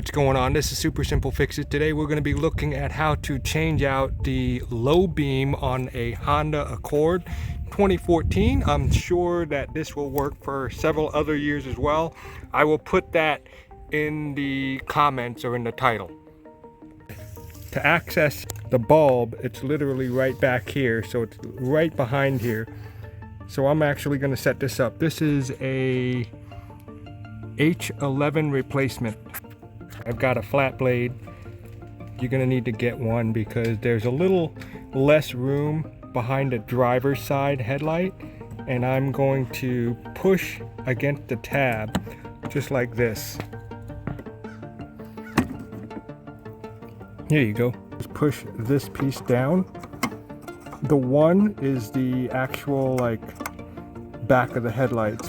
What's going on? This is Super Simple Fixes. Today we're going to be looking at how to change out the low beam on a Honda Accord 2014. I'm sure that this will work for several other years as well. I will put that in the comments or in the title. To access the bulb, it's literally right back here, so it's right behind here. So I'm actually going to set this up. This is a H11 replacement. I've got a flat blade. You're gonna need to get one because there's a little less room behind the driver's side headlight, and I'm going to push against the tab just like this. Here you go. Just push this piece down. The one is the actual back of the headlights.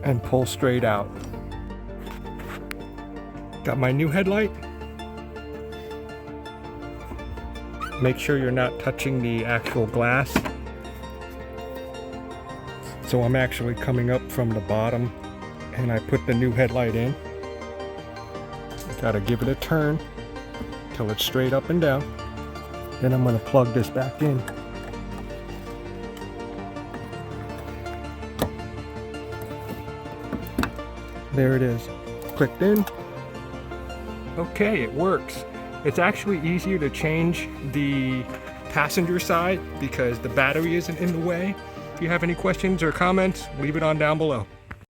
And pull straight out. Got my new headlight. Make sure you're not touching the actual glass. So I'm actually coming up from the bottom and I put the new headlight in. Gotta give it a turn till it's straight up and down. Then I'm gonna plug this back in. There it is, clicked in. Okay, it works. It's actually easier to change the passenger side because the battery isn't in the way. If you have any questions or comments, leave it on down below.